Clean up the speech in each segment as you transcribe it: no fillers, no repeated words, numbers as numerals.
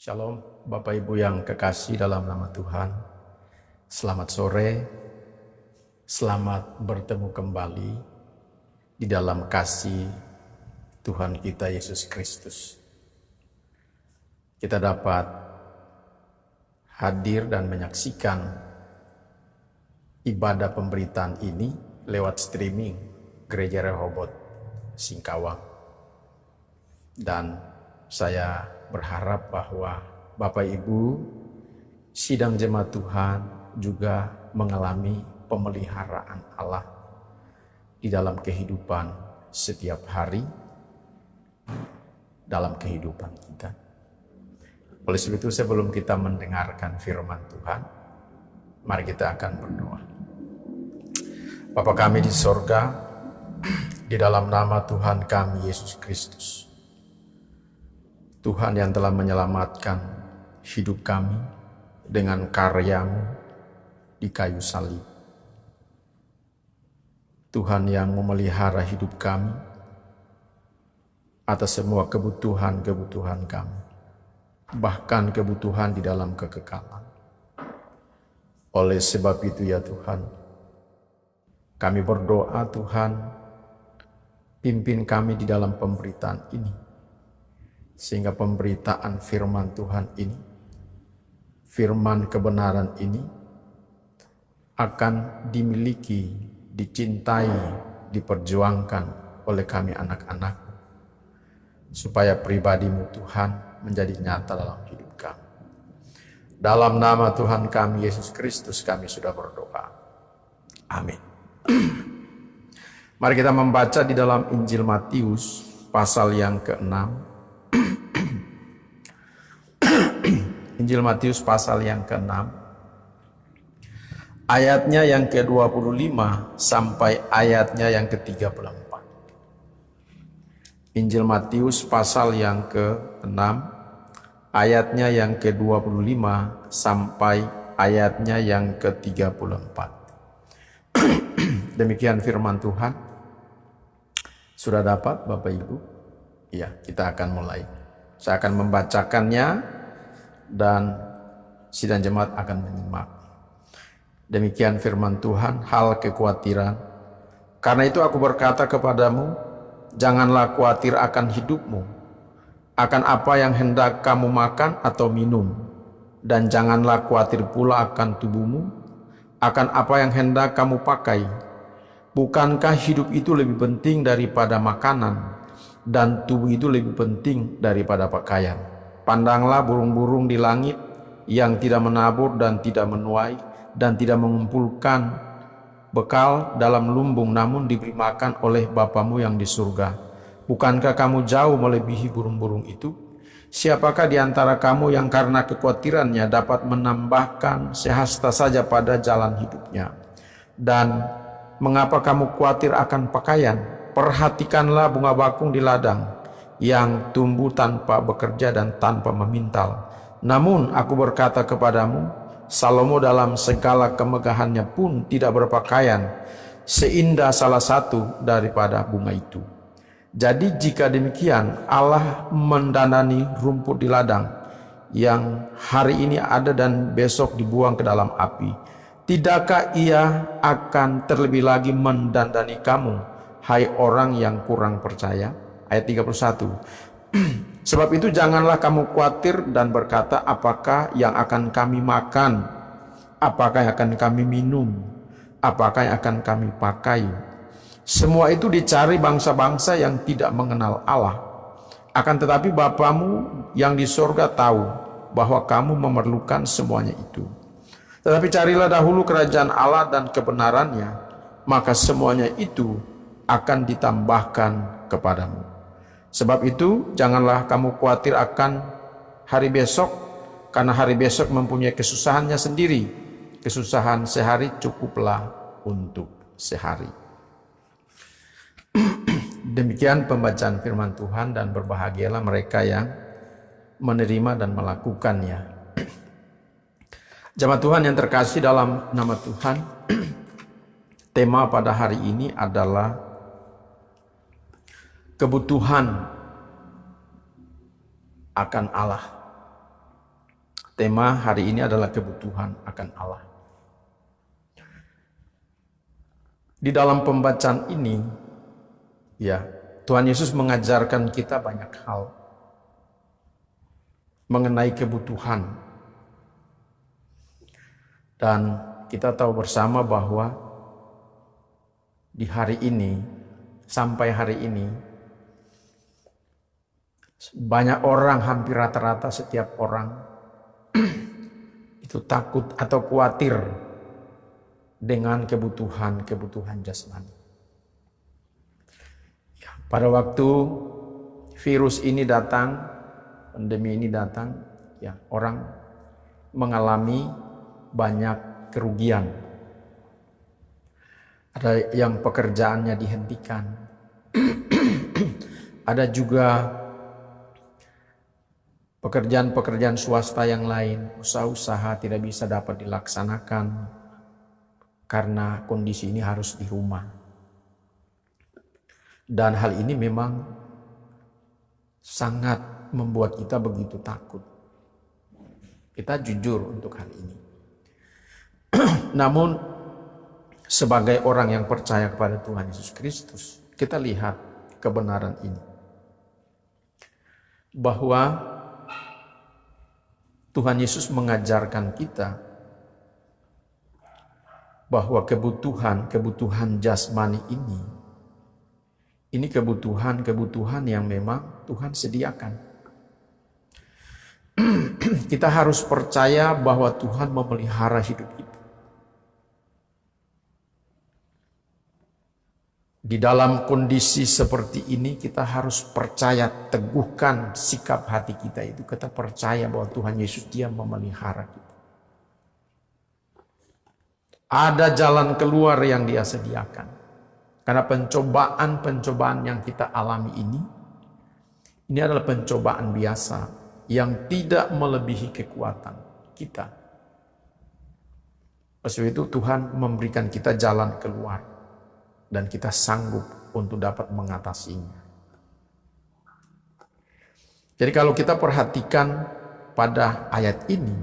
Shalom Bapak Ibu yang kekasih dalam nama Tuhan. Selamat sore, selamat bertemu kembali di dalam kasih Tuhan kita Yesus Kristus. Kita dapat hadir dan menyaksikan ibadah pemberitaan ini lewat streaming Gereja Rehoboth Singkawang. Dan saya berharap bahwa Bapak Ibu sidang jemaat Tuhan juga mengalami pemeliharaan Allah di dalam kehidupan setiap hari, dalam kehidupan kita. Oleh sebab itu sebelum kita mendengarkan firman Tuhan, mari kita akan berdoa. Bapa kami di sorga, di dalam nama Tuhan kami Yesus Kristus, Tuhan yang telah menyelamatkan hidup kami dengan karya-Mu di kayu salib. Tuhan yang memelihara hidup kami atas semua kebutuhan-kebutuhan kami, bahkan kebutuhan di dalam kekekalan. Oleh sebab itu ya Tuhan, kami berdoa Tuhan, pimpin kami di dalam pemberitaan ini, sehingga pemberitaan firman Tuhan ini, firman kebenaran ini akan dimiliki, dicintai, diperjuangkan oleh kami anak-anak, supaya pribadi-Mu Tuhan menjadi nyata dalam hidup kami. Dalam nama Tuhan kami Yesus Kristus kami sudah berdoa. Amin. Mari kita membaca di dalam Injil Matius pasal yang ke-6. Injil Matius pasal yang ke-6, ayatnya yang ke-25 sampai ayatnya yang ke-34. Injil Matius pasal yang ke-6, ayatnya yang ke-25 sampai ayatnya yang ke-34. Demikian firman Tuhan. Sudah dapat Bapak Ibu? Ya, kita akan mulai. Saya akan membacakannya dan sidang jemaat akan menyimak. Demikian firman Tuhan, hal kekhawatiran. Karena itu aku berkata kepadamu, janganlah khawatir akan hidupmu, akan apa yang hendak kamu makan atau minum, dan janganlah khawatir pula akan tubuhmu, akan apa yang hendak kamu pakai. Bukankah hidup itu lebih penting daripada makanan, dan tubuh itu lebih penting daripada pakaian? Pandanglah burung-burung di langit yang tidak menabur dan tidak menuai dan tidak mengumpulkan bekal dalam lumbung, namun diberi makan oleh Bapamu yang di surga. Bukankah kamu jauh melebihi burung-burung itu? Siapakah di antara kamu yang karena kekhawatirannya dapat menambahkan sehasta saja pada jalan hidupnya? Dan mengapa kamu khawatir akan pakaian? Perhatikanlah bunga bakung di ladang, yang tumbuh tanpa bekerja dan tanpa memintal. Namun aku berkata kepadamu, Salomo dalam segala kemegahannya pun tidak berpakaian seindah salah satu daripada bunga itu. Jadi jika demikian Allah mendandani rumput di ladang, yang hari ini ada dan besok dibuang ke dalam api, tidakkah Ia akan terlebih lagi mendandani kamu, hai orang yang kurang percaya? Ayat 31. Sebab itu janganlah kamu khawatir dan berkata, apakah yang akan kami makan, apakah yang akan kami minum, apakah yang akan kami pakai. Semua itu dicari bangsa-bangsa yang tidak mengenal Allah. Akan tetapi Bapamu yang di sorga tahu bahwa kamu memerlukan semuanya itu. Tetapi carilah dahulu kerajaan Allah dan kebenarannya, maka semuanya itu akan ditambahkan kepadamu. Sebab itu janganlah kamu khawatir akan hari besok, karena hari besok mempunyai kesusahannya sendiri. Kesusahan sehari cukuplah untuk sehari. Demikian pembacaan firman Tuhan, dan berbahagialah mereka yang menerima dan melakukannya. Jemaat Tuhan yang terkasih dalam nama Tuhan, tema pada hari ini adalah kebutuhan akan Allah. Tema hari ini adalah kebutuhan akan Allah. Di dalam pembacaan ini, ya, Tuhan Yesus mengajarkan kita banyak hal mengenai kebutuhan. Dan kita tahu bersama bahwa di hari ini, sampai hari ini, banyak orang, hampir rata-rata setiap orang itu takut atau khawatir dengan kebutuhan jasmani. Ya, pada waktu virus ini datang, pandemi ini datang, ya, orang mengalami banyak kerugian. Ada yang pekerjaannya dihentikan. Ada juga pekerjaan-pekerjaan swasta yang lain, usaha-usaha tidak bisa dapat dilaksanakan karena kondisi ini harus di rumah. Dan hal ini memang sangat membuat kita begitu takut. Kita jujur untuk hal ini. Namun sebagai orang yang percaya kepada Tuhan Yesus Kristus, kita lihat kebenaran ini. Bahwa Tuhan Yesus mengajarkan kita bahwa kebutuhan jasmani ini kebutuhan yang memang Tuhan sediakan. Kita harus percaya bahwa Tuhan memelihara hidup kita. Di dalam kondisi seperti ini kita harus percaya, teguhkan sikap hati kita itu. Kita percaya bahwa Tuhan Yesus Dia memelihara kita. Ada jalan keluar yang Dia sediakan. Karena pencobaan-pencobaan yang kita alami ini adalah pencobaan biasa yang tidak melebihi kekuatan kita. Sebab itu Tuhan memberikan kita jalan keluar. Dan kita sanggup untuk dapat mengatasinya. Jadi kalau kita perhatikan pada ayat ini,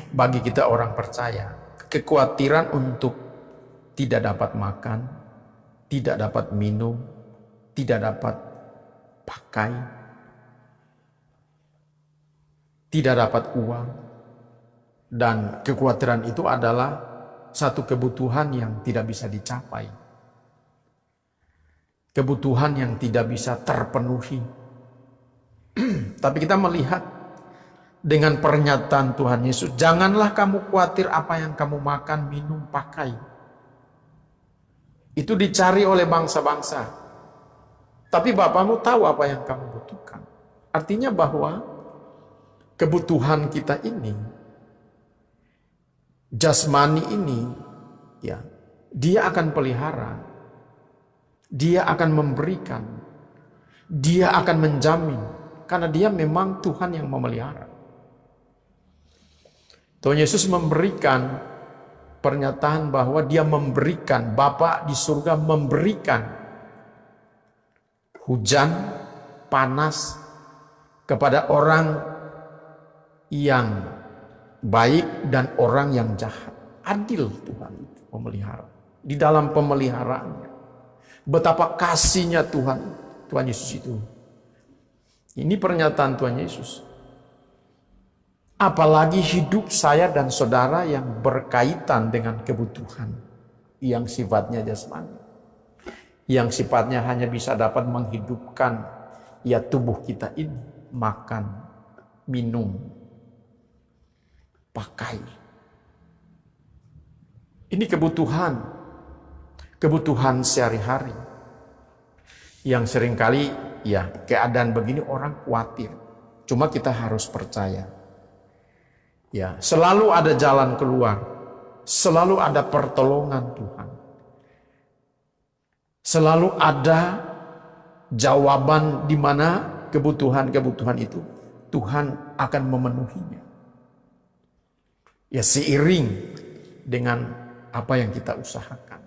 bagi kita orang percaya, kekhawatiran untuk tidak dapat makan, tidak dapat minum, tidak dapat pakai, tidak dapat uang, dan kekhawatiran itu adalah satu kebutuhan yang tidak bisa dicapai. Kebutuhan yang tidak bisa terpenuhi. Tapi kita melihat dengan pernyataan Tuhan Yesus, janganlah kamu khawatir apa yang kamu makan, minum, pakai. Itu dicari oleh bangsa-bangsa. Tapi Bapamu tahu apa yang kamu butuhkan. Artinya bahwa kebutuhan kita ini, jasmani ini, ya, Dia akan pelihara, Dia akan memberikan, Dia akan menjamin, karena Dia memang Tuhan yang memelihara. Tuhan Yesus memberikan pernyataan bahwa Dia memberikan, Bapa di surga memberikan hujan, panas kepada orang yang baik dan orang yang jahat. Adil Tuhan itu memelihara. Di dalam pemeliharaannya, betapa kasihnya Tuhan Yesus itu. Ini pernyataan Tuhan Yesus. Apalagi hidup saya dan saudara yang berkaitan dengan kebutuhan yang sifatnya jasmani, yang sifatnya hanya bisa dapat menghidupkan ya tubuh kita ini, makan, minum, pakai. Ini kebutuhan sehari-hari yang seringkali ya keadaan begini orang khawatir. Cuma kita harus percaya, ya selalu ada jalan keluar, selalu ada pertolongan Tuhan, selalu ada jawaban di mana kebutuhan-kebutuhan itu Tuhan akan memenuhinya. Ya seiring dengan apa yang kita usahakan.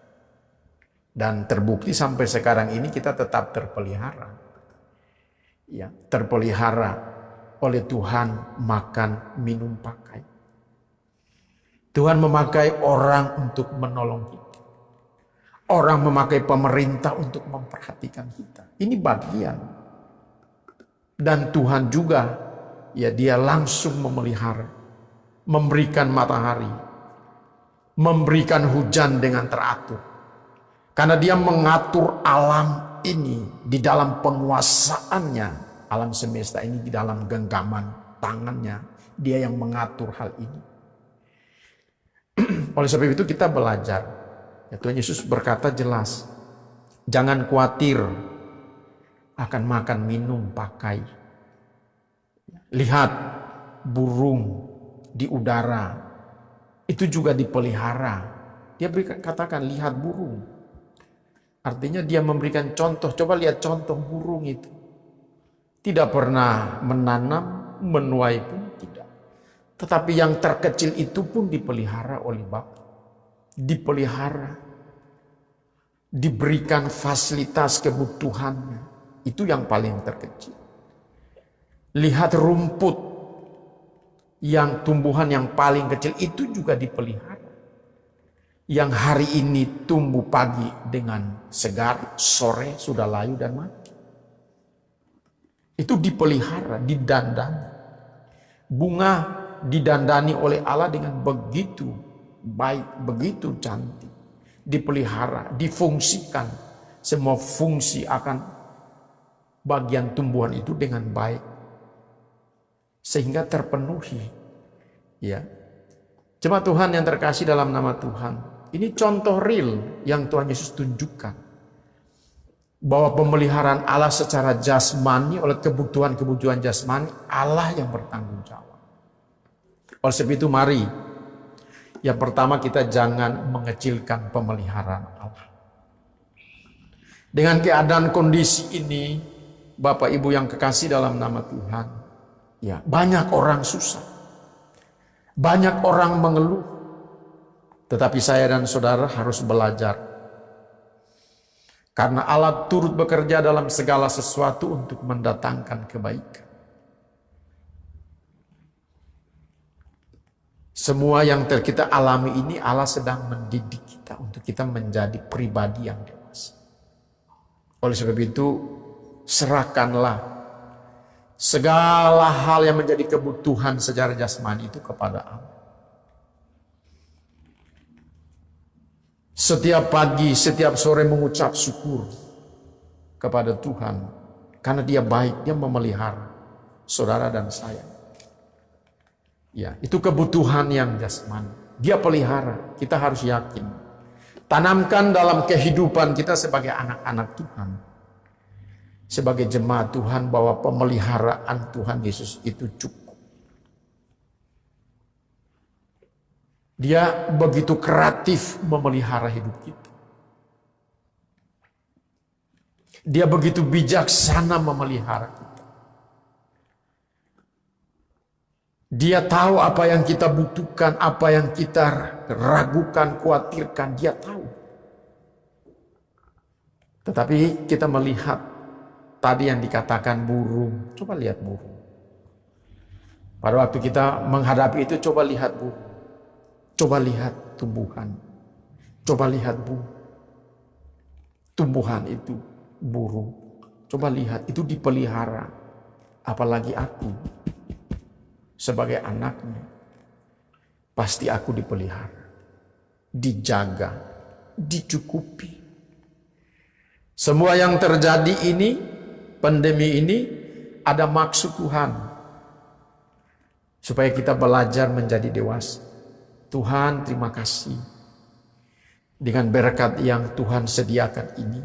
Dan terbukti sampai sekarang ini kita tetap terpelihara. Ya, terpelihara oleh Tuhan makan, minum, pakai. Tuhan memakai orang untuk menolong kita. Orang memakai pemerintah untuk memperhatikan kita. Ini bagian. Dan Tuhan juga, ya dia langsung memelihara. Memberikan matahari. Memberikan hujan dengan teratur. Karena dia mengatur alam ini di dalam penguasaannya. Alam semesta ini di dalam genggaman tangannya. Dia yang mengatur hal ini. Oleh sebab itu kita belajar. Ya, Tuhan Yesus berkata jelas. Jangan khawatir akan makan, minum, pakai. Lihat burung di udara. Itu juga dipelihara. Dia katakan lihat burung. Artinya dia memberikan contoh. Coba lihat contoh burung itu. Tidak pernah menanam, menuai pun tidak. Tetapi yang terkecil itu pun dipelihara oleh Bapa. Dipelihara. Diberikan fasilitas kebutuhannya. Itu yang paling terkecil. Lihat rumput. Yang tumbuhan yang paling kecil itu juga dipelihara. Yang hari ini tumbuh pagi dengan segar, sore sudah layu dan mati. Itu dipelihara, didandani. Bunga didandani oleh Allah dengan begitu baik, begitu cantik. Dipelihara, difungsikan. Semua fungsi akan bagian tumbuhan itu dengan baik. Sehingga terpenuhi. Ya. Jemaat Tuhan yang terkasih dalam nama Tuhan. Ini contoh real yang Tuhan Yesus tunjukkan. Bahwa pemeliharaan Allah secara jasmani oleh kebutuhan-kebutuhan jasmani. Allah yang bertanggung jawab. Oleh sebab itu mari. Yang pertama kita jangan mengecilkan pemeliharaan Allah. Dengan keadaan kondisi ini. Bapak Ibu yang kekasih dalam nama Tuhan. Ya, banyak orang susah. Banyak orang mengeluh. Tetapi saya dan saudara harus belajar. Karena Allah turut bekerja dalam segala sesuatu untuk mendatangkan kebaikan. Semua yang kita alami ini Allah sedang mendidik kita untuk kita menjadi pribadi yang dewasa. Oleh sebab itu, serahkanlah segala hal yang menjadi kebutuhan secara jasmani itu kepada Allah. Setiap pagi, setiap sore mengucap syukur kepada Tuhan. Karena dia baik, dia memelihara saudara dan saya. Ya, itu kebutuhan yang jasmani. Dia pelihara, kita harus yakin. Tanamkan dalam kehidupan kita sebagai anak-anak Tuhan. Sebagai jemaat Tuhan bahwa pemeliharaan Tuhan Yesus itu cukup. Dia begitu kreatif memelihara hidup kita. Dia begitu bijaksana memelihara kita. Dia tahu apa yang kita butuhkan, apa yang kita ragukan, khawatirkan, dia tahu. Tetapi kita melihat tadi yang dikatakan burung, coba lihat burung. Pada waktu kita menghadapi itu, coba lihat burung. Coba lihat tumbuhan. Coba lihat burung. Tumbuhan itu burung. Coba lihat, itu dipelihara. Apalagi aku sebagai anaknya. Pasti aku dipelihara. Dijaga. Dicukupi. Semua yang terjadi ini, pandemi ini ada maksud Tuhan. Supaya kita belajar menjadi dewasa. Tuhan terima kasih. Dengan berkat yang Tuhan sediakan ini.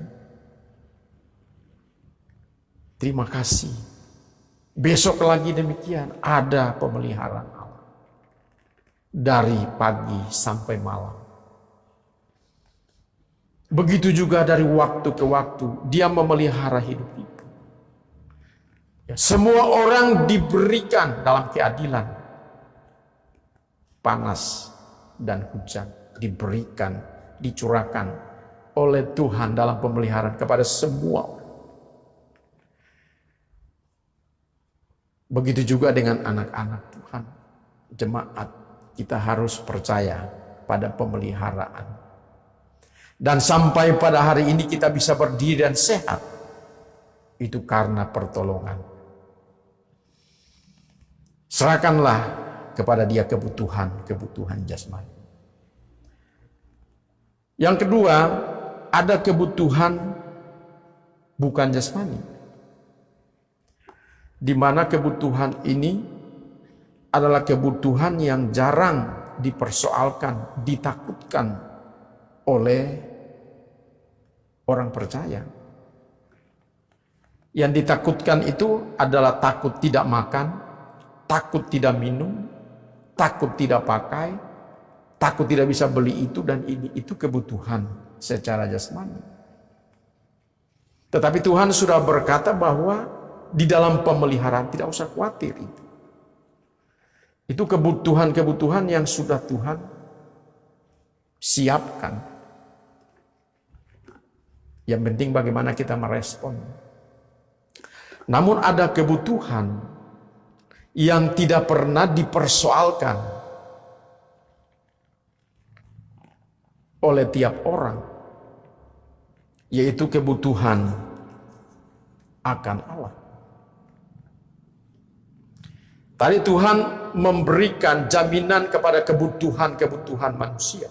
Terima kasih. Besok lagi demikian ada pemeliharaan Allah. Dari pagi sampai malam. Begitu juga dari waktu ke waktu. Dia memelihara hidup kita. Ya, semua orang diberikan dalam keadilan. Panas dan hujan diberikan, dicurahkan oleh Tuhan dalam pemeliharaan kepada semua orang. Begitu juga dengan anak-anak Tuhan. Jemaat, kita harus percaya pada pemeliharaan. Dan sampai pada hari ini kita bisa berdiri dan sehat, itu karena pertolongan. Serahkanlah kepada Dia kebutuhan jasmani. Yang kedua, ada kebutuhan bukan jasmani, di mana kebutuhan ini adalah kebutuhan yang jarang dipersoalkan, ditakutkan oleh orang percaya. Yang ditakutkan itu adalah takut tidak makan, takut tidak minum, takut tidak pakai, takut tidak bisa beli itu dan ini. Itu kebutuhan secara jasmani. Tetapi Tuhan sudah berkata bahwa di dalam pemeliharaan tidak usah khawatir itu. Itu kebutuhan-kebutuhan yang sudah Tuhan siapkan. Yang penting bagaimana kita merespon. Namun ada kebutuhan yang tidak pernah dipersoalkan oleh tiap orang, yaitu kebutuhan akan Allah. Tadi Tuhan memberikan jaminan kepada kebutuhan-kebutuhan manusia.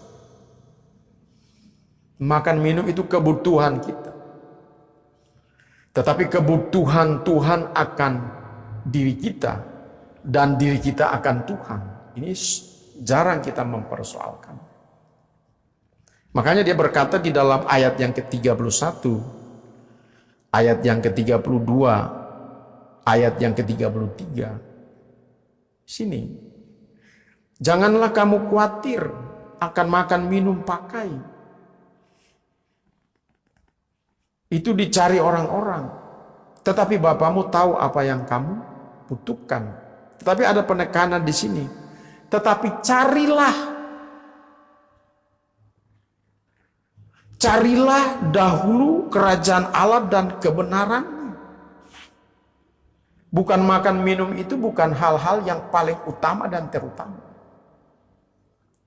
Makan minum itu kebutuhan kita. Tetapi kebutuhan Tuhan akan diri kita dan diri kita akan Tuhan, ini jarang kita mempersoalkan. Makanya dia berkata di dalam ayat yang ke-31, ayat yang ke-32, ayat yang ke-33. Sini. Janganlah kamu khawatir akan makan, minum, pakai. Itu dicari orang-orang. Tetapi Bapamu tahu apa yang kamu butuhkan. Tetapi ada penekanan di sini. Tetapi carilah dahulu kerajaan Allah dan kebenarannya. Bukan makan minum itu bukan hal-hal yang paling utama dan terutama.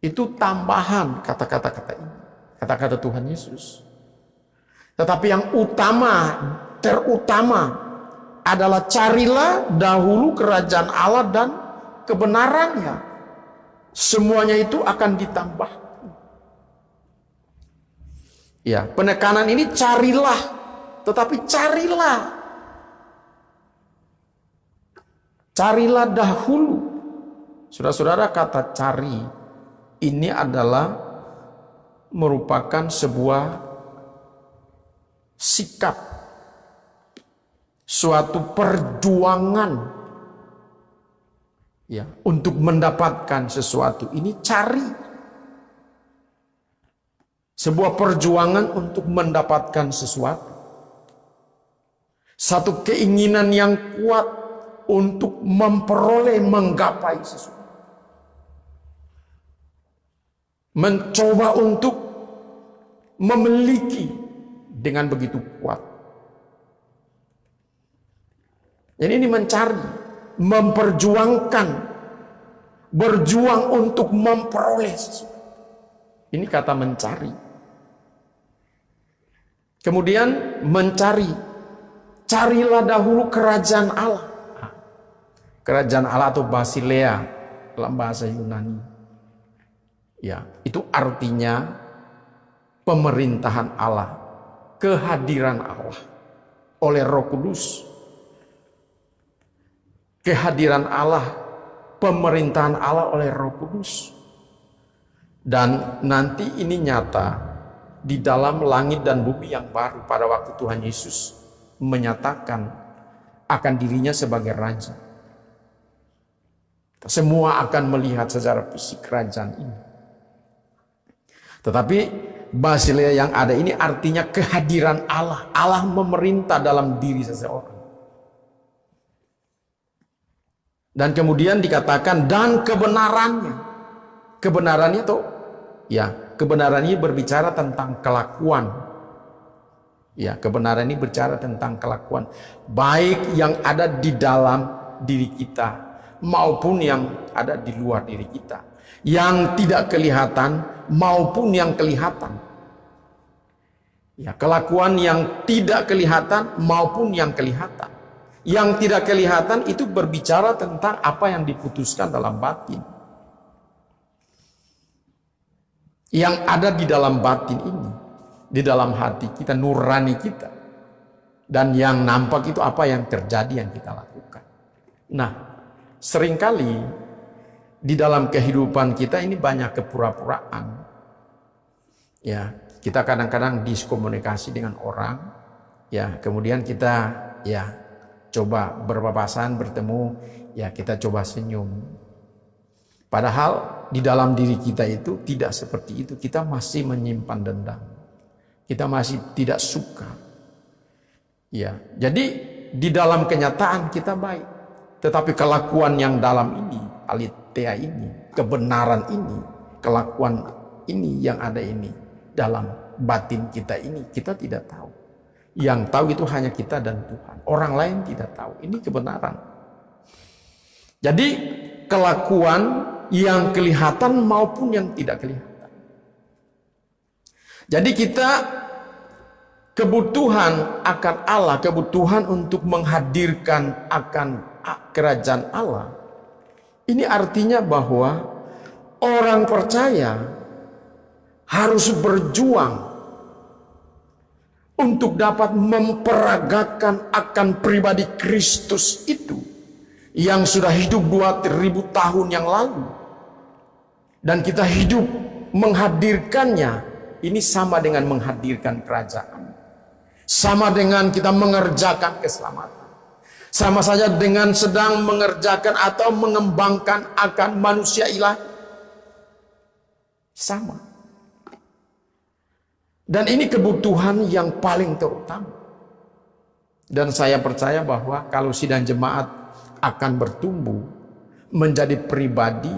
Itu tambahan kata-kata ini. Kata-kata Tuhan Yesus. Tetapi yang terutama adalah carilah dahulu kerajaan Allah dan kebenarannya. Semuanya itu akan ditambah. Ya, penekanan ini carilah, tetapi carilah dahulu. Saudara-saudara, kata cari ini adalah merupakan sebuah sikap, suatu perjuangan, ya, untuk mendapatkan sesuatu. Ini cari, sebuah perjuangan untuk mendapatkan sesuatu, satu keinginan yang kuat untuk memperoleh, menggapai sesuatu, mencoba untuk memiliki dengan begitu kuat. Jadi ini mencari, memperjuangkan, berjuang untuk memperoleh sesuatu. Ini kata mencari. Kemudian mencari, carilah dahulu kerajaan Allah. Kerajaan Allah atau Basilea dalam bahasa Yunani. Ya, itu artinya pemerintahan Allah, kehadiran Allah oleh Roh Kudus. Kehadiran Allah, pemerintahan Allah oleh Roh Kudus. Dan nanti ini nyata di dalam langit dan bumi yang baru pada waktu Tuhan Yesus menyatakan akan dirinya sebagai raja. Semua akan melihat secara fisik kerajaan ini. Tetapi Basilea yang ada ini artinya kehadiran Allah. Allah memerintah dalam diri seseorang. Dan kemudian dikatakan dan kebenarannya. Kebenarannya tuh, ya, kebenaran ini berbicara tentang kelakuan. Ya, kebenaran ini berbicara tentang kelakuan. Baik yang ada di dalam diri kita maupun yang ada di luar diri kita, yang tidak kelihatan maupun yang kelihatan. Ya, kelakuan yang tidak kelihatan maupun yang kelihatan. Yang tidak kelihatan itu berbicara tentang apa yang diputuskan dalam batin. Yang ada di dalam batin ini, di dalam hati kita, nurani kita. Dan yang nampak itu apa yang terjadi yang kita lakukan. Nah, seringkali di dalam kehidupan kita ini banyak kepura-puraan. Ya, kita kadang-kadang diskomunikasi dengan orang, ya, kemudian kita coba berpapasan, bertemu, ya kita coba senyum. Padahal di dalam diri kita itu tidak seperti itu. Kita masih menyimpan dendam. Kita masih tidak suka. Ya, jadi di dalam kenyataan kita baik. Tetapi kelakuan yang dalam ini, aletheia ini, kebenaran ini, kelakuan ini yang ada ini, dalam batin kita ini, kita tidak tahu. Yang tahu itu hanya kita dan Tuhan. Orang lain tidak tahu. Ini kebenaran. Jadi kelakuan yang kelihatan maupun yang tidak kelihatan. Jadi kita kebutuhan akan Allah, kebutuhan untuk menghadirkan akan kerajaan Allah. Ini artinya bahwa orang percaya harus berjuang untuk dapat memperagakan akan pribadi Kristus itu yang sudah hidup 2000 tahun yang lalu. Dan kita hidup menghadirkannya. Ini sama dengan menghadirkan kerajaan. Sama dengan kita mengerjakan keselamatan. Sama saja dengan sedang mengerjakan atau mengembangkan akan manusia ilahi. Sama. Dan ini kebutuhan yang paling terutama. Dan saya percaya bahwa kalau sidang jemaat akan bertumbuh menjadi pribadi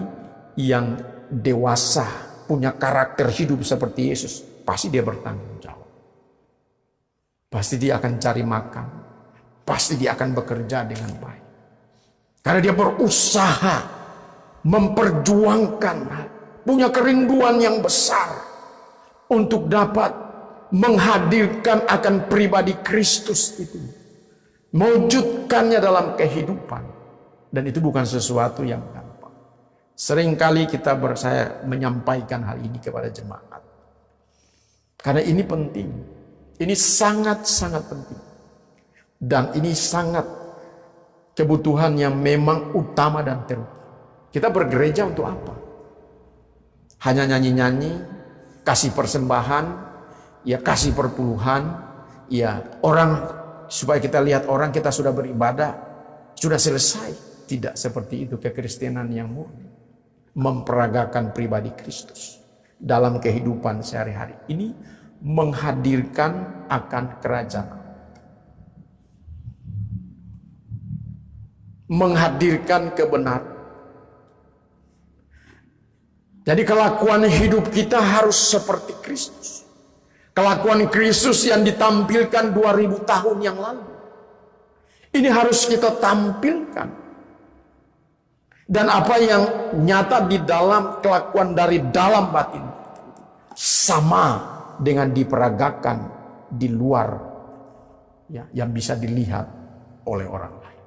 yang dewasa, punya karakter hidup seperti Yesus, pasti dia bertanggung jawab. Pasti dia akan cari makan. Pasti dia akan bekerja dengan baik. Karena dia berusaha memperjuangkan, punya kerinduan yang besar untuk dapat menghadirkan akan pribadi Kristus itu, mewujudkannya dalam kehidupan. Dan itu bukan sesuatu yang gampang. Seringkali saya menyampaikan hal ini kepada jemaat, karena ini penting. Ini sangat-sangat penting. Dan ini sangat kebutuhan yang memang utama dan terutama. Kita bergereja untuk apa? Hanya nyanyi-nyanyi, kasih persembahan, ya kasih perpuluhan, ya orang supaya kita lihat orang kita sudah beribadah, sudah selesai. Tidak seperti itu kekristenan yang murni. Memperagakan pribadi Kristus dalam kehidupan sehari-hari. Ini menghadirkan akan kerajaan. Menghadirkan kebenaran. Jadi kelakuan hidup kita harus seperti Kristus. Kelakuan Kristus yang ditampilkan 2000 tahun yang lalu. Ini harus kita tampilkan. Dan apa yang nyata di dalam kelakuan dari dalam batin sama dengan diperagakan di luar, ya, yang bisa dilihat oleh orang lain.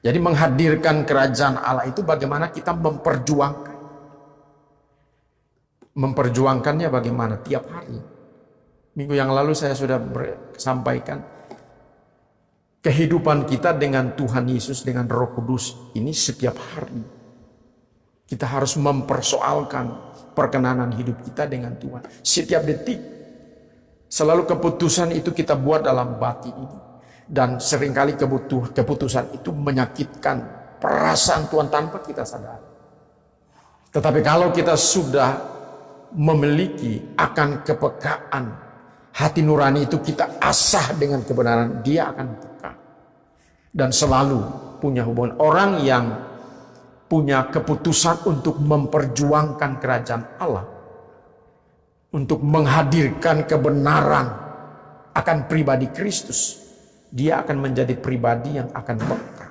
Jadi menghadirkan kerajaan Allah itu bagaimana kita memperjuangkan. Memperjuangkannya bagaimana tiap hari. Minggu yang lalu saya sudah sampaikan. Kehidupan kita dengan Tuhan Yesus, dengan Roh Kudus ini setiap hari. Kita harus mempersoalkan perkenanan hidup kita dengan Tuhan. Setiap detik. Selalu keputusan itu kita buat dalam batin ini. Dan seringkali keputusan itu menyakitkan perasaan Tuhan tanpa kita sadar. Tetapi kalau kita sudah memiliki akan kepekaan, hati nurani itu kita asah dengan kebenaran, dia akan peka. Dan selalu punya hubungan. Orang yang punya keputusan untuk memperjuangkan kerajaan Allah, untuk menghadirkan kebenaran akan pribadi Kristus dia akan menjadi pribadi yang akan peka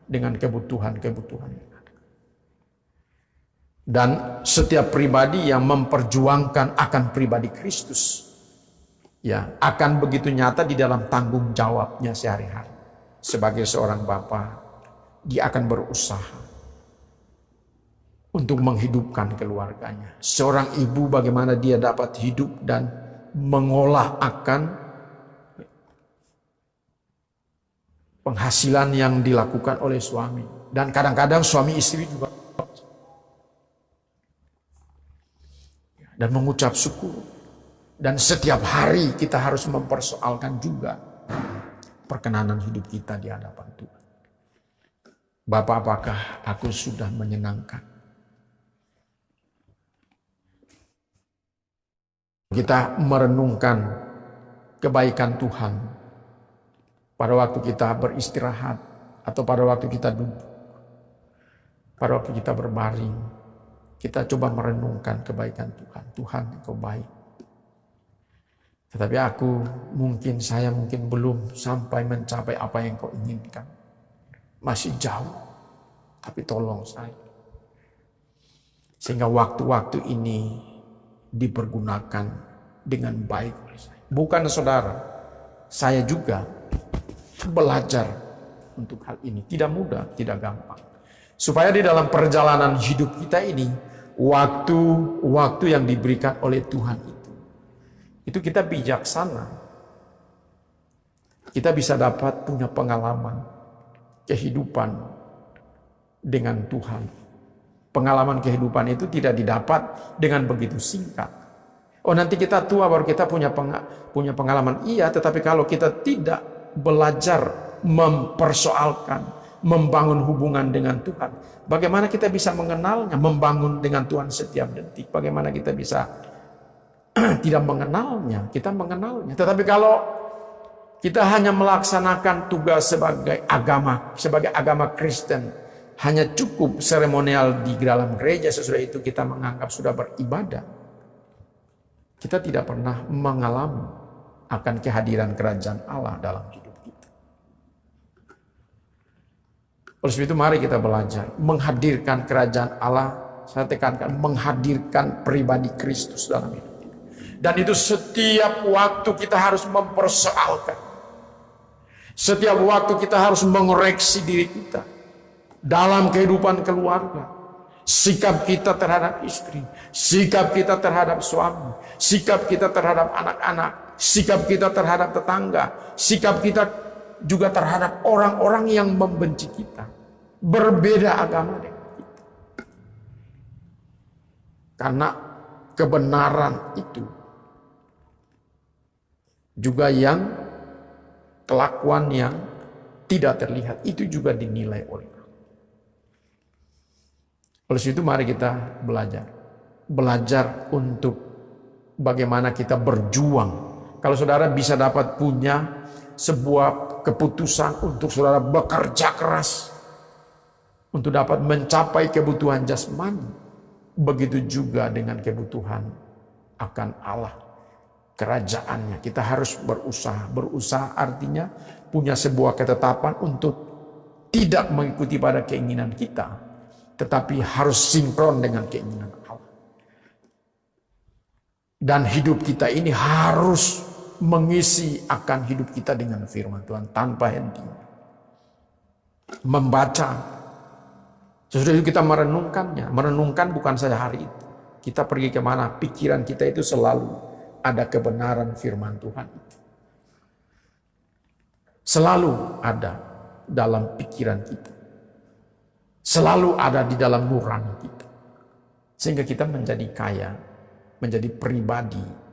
dengan kebutuhan-kebutuhan yang ada. Dan setiap pribadi yang memperjuangkan akan pribadi Kristus, ya, akan begitu nyata di dalam tanggung jawabnya sehari-hari. Sebagai seorang bapa, dia akan berusaha untuk menghidupkan keluarganya. Seorang ibu bagaimana dia dapat hidup dan mengolah akan penghasilan yang dilakukan oleh suami. Dan kadang-kadang suami istri juga. Dan mengucap syukur. Dan setiap hari kita harus mempersoalkan juga perkenanan hidup kita di hadapan Tuhan. Bapak, apakah aku sudah menyenangkan? Kita merenungkan kebaikan Tuhan pada waktu kita beristirahat atau pada waktu kita duduk, pada waktu kita berbaring, kita coba merenungkan kebaikan Tuhan. Tuhan, Engkau baik. Tetapi saya mungkin belum sampai mencapai apa yang Kau inginkan. Masih jauh, tapi tolong saya. Sehingga waktu-waktu ini dipergunakan dengan baik oleh saya. Bukan saudara, saya juga belajar untuk hal ini. Tidak mudah, tidak gampang. Supaya di dalam perjalanan hidup kita ini, waktu-waktu yang diberikan oleh Tuhan itu kita bijaksana. Kita bisa dapat punya pengalaman kehidupan dengan Tuhan. Pengalaman kehidupan itu tidak didapat dengan begitu singkat. Oh, nanti kita tua baru kita punya pengalaman. Iya, tetapi kalau kita tidak belajar mempersoalkan, membangun hubungan dengan Tuhan, bagaimana kita bisa mengenalnya, membangun dengan Tuhan setiap detik? Bagaimana kita bisa tidak mengenalnya? Kita mengenalnya. Tetapi kalau kita hanya melaksanakan tugas sebagai agama Kristen, hanya cukup seremonial di dalam gereja, sesudah itu kita menganggap sudah beribadah, kita tidak pernah mengalami akan kehadiran kerajaan Allah dalam hidup kita. Oleh sebab itu mari kita belajar menghadirkan kerajaan Allah. Saya tekankan, menghadirkan pribadi Kristus dalam hidup kita. Dan itu setiap waktu kita harus mempersoalkan. Setiap waktu kita harus mengoreksi diri kita. Dalam kehidupan keluarga, sikap kita terhadap istri, sikap kita terhadap suami, sikap kita terhadap anak-anak, sikap kita terhadap tetangga, sikap kita juga terhadap orang-orang yang membenci kita, berbeda agama dengan kita. Karena kebenaran itu juga yang kelakuan yang tidak terlihat itu juga dinilai oleh Allah. Oleh itu mari kita belajar untuk bagaimana kita berjuang. Kalau saudara bisa dapat punya sebuah keputusan untuk saudara bekerja keras untuk dapat mencapai kebutuhan jasmani, begitu juga dengan kebutuhan akan Allah, kerajaannya. Kita harus berusaha. Berusaha artinya punya sebuah ketetapan untuk tidak mengikuti pada keinginan kita, tetapi harus sinkron dengan keinginan Allah. Dan hidup kita ini harus mengisi akan hidup kita dengan firman Tuhan tanpa henti. Membaca. Sesudah itu kita merenungkannya. Merenungkan bukan saja hari itu. Kita pergi kemana, pikiran kita itu selalu ada kebenaran firman Tuhan itu. Selalu ada dalam pikiran kita. Selalu ada di dalam nurani kita. Sehingga kita menjadi kaya, menjadi pribadi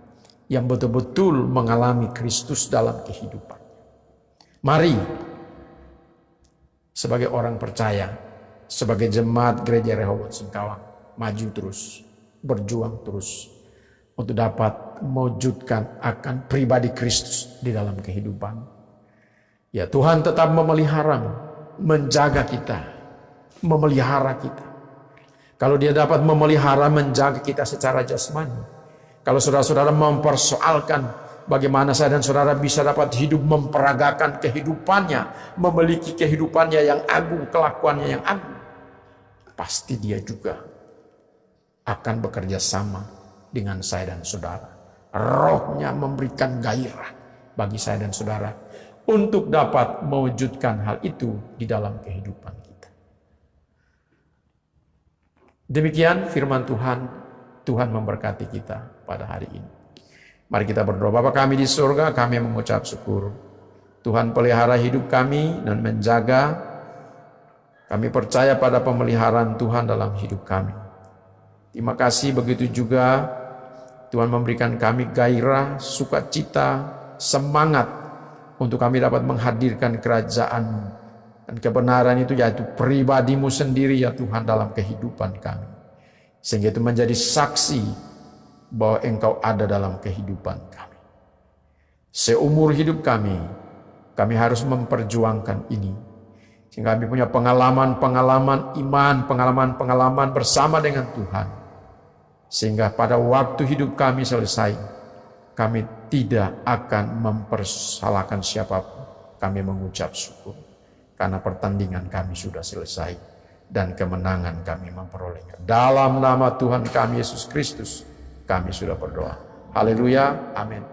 yang betul-betul mengalami Kristus dalam kehidupan. Mari, sebagai orang percaya, sebagai jemaat gereja Rehoboth Singkawang, maju terus, berjuang terus, untuk dapat mewujudkan akan pribadi Kristus di dalam kehidupan. Ya, Tuhan tetap memelihara, menjaga kita, memelihara kita. Kalau Dia dapat memelihara, menjaga kita secara jasmani, kalau saudara-saudara mempersoalkan bagaimana saya dan saudara bisa dapat hidup memperagakan kehidupannya, memiliki kehidupannya yang agung, kelakuannya yang agung. Pasti dia juga akan bekerja sama dengan saya dan saudara. Rohnya memberikan gairah bagi saya dan saudara untuk dapat mewujudkan hal itu di dalam kehidupan kita. Demikian firman Tuhan. Tuhan memberkati kita pada hari ini. Mari kita berdoa. Bapa kami di surga, kami mengucap syukur. Tuhan pelihara hidup kami dan menjaga. Kami percaya pada pemeliharaan Tuhan dalam hidup kami. Terima kasih, begitu juga Tuhan memberikan kami gairah, sukacita, semangat untuk kami dapat menghadirkan kerajaan-Mu. Dan kebenaran itu yaitu pribadi-Mu sendiri ya Tuhan dalam kehidupan kami. Sehingga itu menjadi saksi bahwa Engkau ada dalam kehidupan kami. Seumur hidup kami harus memperjuangkan ini. Sehingga kami punya pengalaman-pengalaman iman, pengalaman-pengalaman bersama dengan Tuhan. Sehingga pada waktu hidup kami selesai, kami tidak akan mempersalahkan siapapun. Kami mengucap syukur. Karena pertandingan kami sudah selesai. Dan kemenangan kami memperolehnya. Dalam nama Tuhan kami Yesus Kristus, kami sudah berdoa. Haleluya, amin.